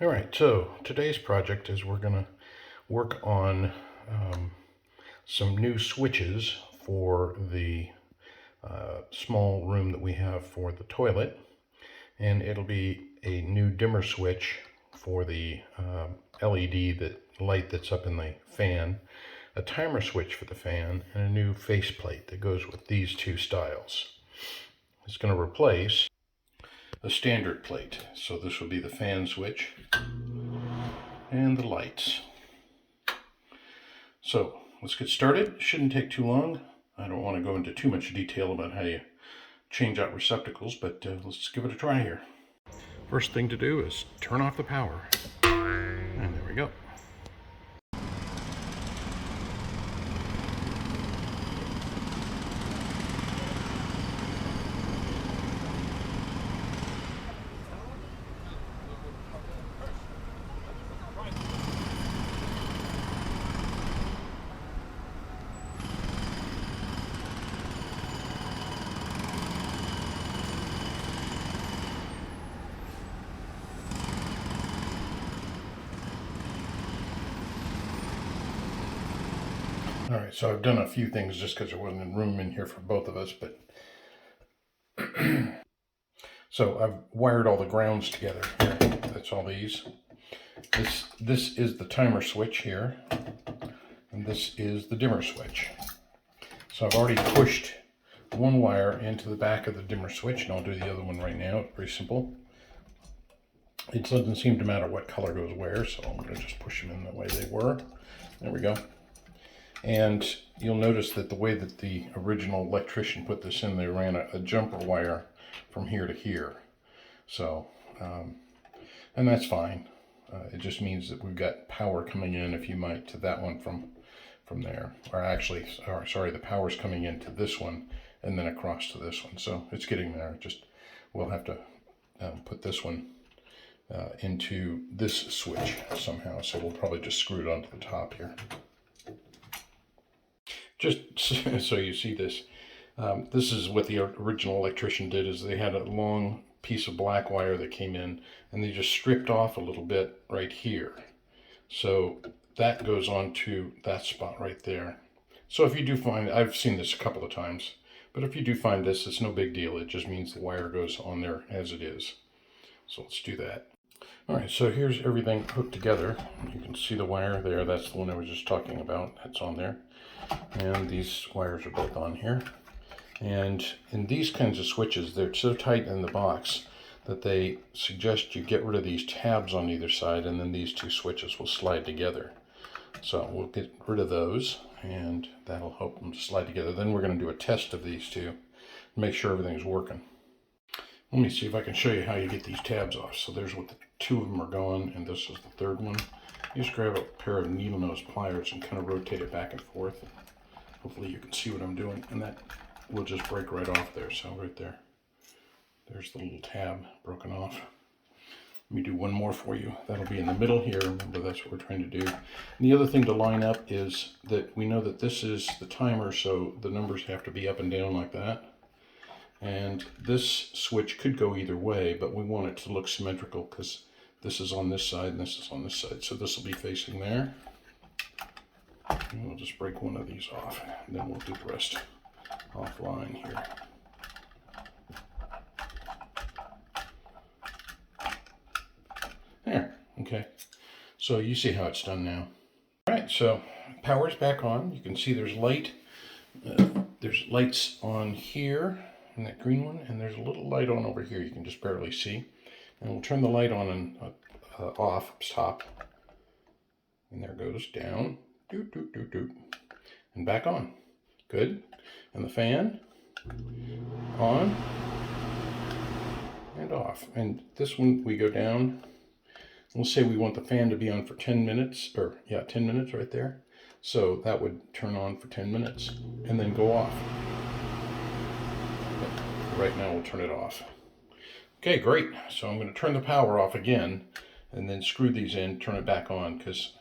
All right, so today's project is we're going to work on some new switches for the small room that we have for the toilet, and it'll be a new dimmer switch for the LED light that's up in the fan, a timer switch for the fan, and a new faceplate that goes with these two styles. It's going to replace a standard plate, so this will be the fan switch and the lights. So let's get started. It shouldn't take too long. I don't want to go into too much detail about how you change out receptacles, but let's give it a try here. First thing to do is turn off the power. And there we go. All right, so I've done a few things just because there wasn't room in here for both of us, but so I've wired all the grounds together here. That's all these. This is the timer switch here, and this is the dimmer switch. So I've already pushed one wire into the back of the dimmer switch, and I'll do the other one right now. It's pretty simple. It doesn't seem to matter what color goes where, so I'm going to just push them in the way they were. There we go. And you'll notice that the way that the original electrician put this in, they ran a jumper wire from here to here. So, and that's fine. It just means that we've got power coming in, if you might, to that one from there. Or actually, sorry, the power's coming into this one and then across to this one. So it's getting there. Just we'll have to put this one into this switch somehow. So we'll probably just screw it onto the top here. Just so you see this, this is what the original electrician did, is they had a long piece of black wire that came in and they just stripped off a little bit right here. So that goes on to that spot right there. So if you do find, I've seen this a couple of times, but if you do find this, it's no big deal. It just means the wire goes on there as it is. So let's do that. All right, so here's everything hooked together. You can see the wire there. That's the one I was just talking about. That's on there. And these wires are both on here. And in these kinds of switches, they're so tight in the box that they suggest you get rid of these tabs on either side, and then these two switches will slide together. So we'll get rid of those, and that'll help them to slide together. Then we're going to do a test of these two, make sure everything's working. Let me see if I can show you how you get these tabs off. So there's what the two of them are going, and this is the third one. You just grab a pair of needle nose pliers and kind of rotate it back and forth. Hopefully you can see what I'm doing, and that will just break right off there. So right there, there's the little tab broken off. Let me do one more for you. That'll be in the middle here. Remember, that's what we're trying to do. And the other thing to line up is that we know that this is the timer, so the numbers have to be up and down like that. And this switch could go either way, but we want it to look symmetrical because this is on this side and this is on this side. So this will be facing there. And we'll just break one of these off, and then we'll do the rest offline here. There, okay. So you see how it's done now. All right, so power's back on. You can see there's light. There's lights on here, and that green one, and there's a little light on over here you can just barely see. And we'll turn the light on and off up top. And there it goes down. Doot, doot, doot, doot. And back on. Good. And the fan on and off. And this one we go down. We'll say we want the fan to be on for 10 minutes, or yeah, 10 minutes right there. So that would turn on for 10 minutes and then go off. But right now we'll turn it off. Okay, great. So I'm going to turn the power off again and then screw these in, turn it back on, because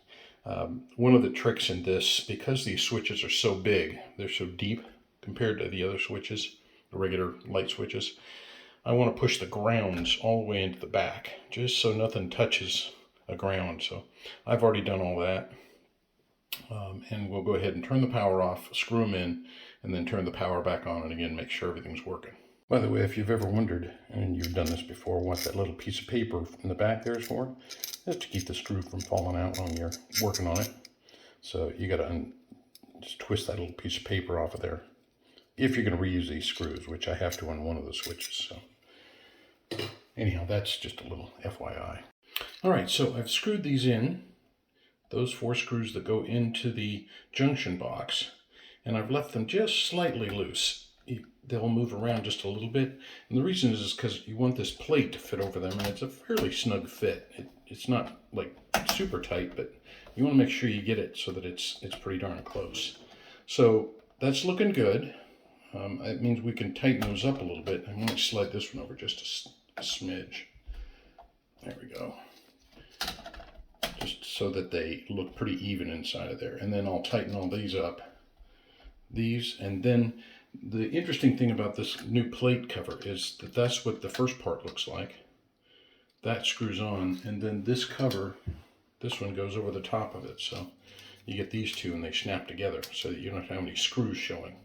one of the tricks in this, because these switches are so big, they're so deep compared to the other switches, the regular light switches, I want to push the grounds all the way into the back, just so nothing touches a ground. So I've already done all that. And we'll go ahead and turn the power off, screw them in, and then turn the power back on, and again, make sure everything's working. By the way, if you've ever wondered, and you've done this before, what that little piece of paper in the back there is for, that's to keep the screw from falling out when you're working on it. So you got to just twist that little piece of paper off of there, if you're going to reuse these screws, which I have to on one of the switches. So anyhow, that's just a little FYI. All right, so I've screwed these in, those 4 screws that go into the junction box, and I've left them just slightly loose. They'll move around just a little bit, and the reason is because you want this plate to fit over them, and it's a fairly snug fit. It's not like super tight, but you want to make sure you get it so that it's pretty darn close. So that's looking good. It means we can tighten those up a little bit. I'm going to slide this one over just a smidge. There we go. Just so that they look pretty even inside of there. And then I'll tighten all these up. And then the interesting thing about this new plate cover is that that's what the first part looks like. That screws on, and then this cover, this one goes over the top of it. So you get these two and they snap together so that you don't have any screws showing.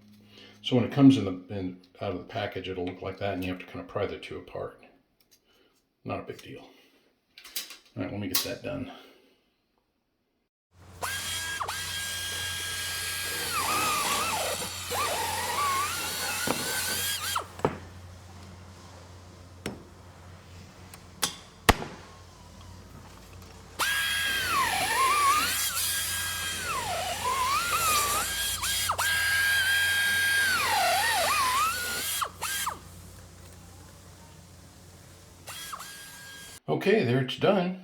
So when it comes out of the package, it'll look like that, and you have to kind of pry the two apart. Not a big deal. All right, let me get that done. Okay, there it's done.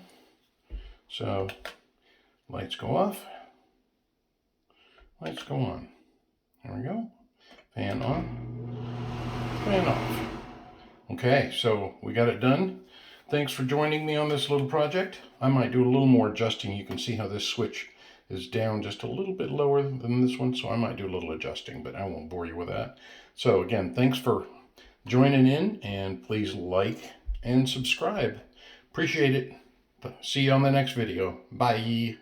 So lights go off, lights go on. There we go. Fan on, fan off. Okay, so we got it done. Thanks for joining me on this little project. I might do a little more adjusting. You can see how this switch is down just a little bit lower than this one, so I might do a little adjusting, but I won't bore you with that. So again, thanks for joining in, and please like and subscribe. Appreciate it. See you on the next video. Bye.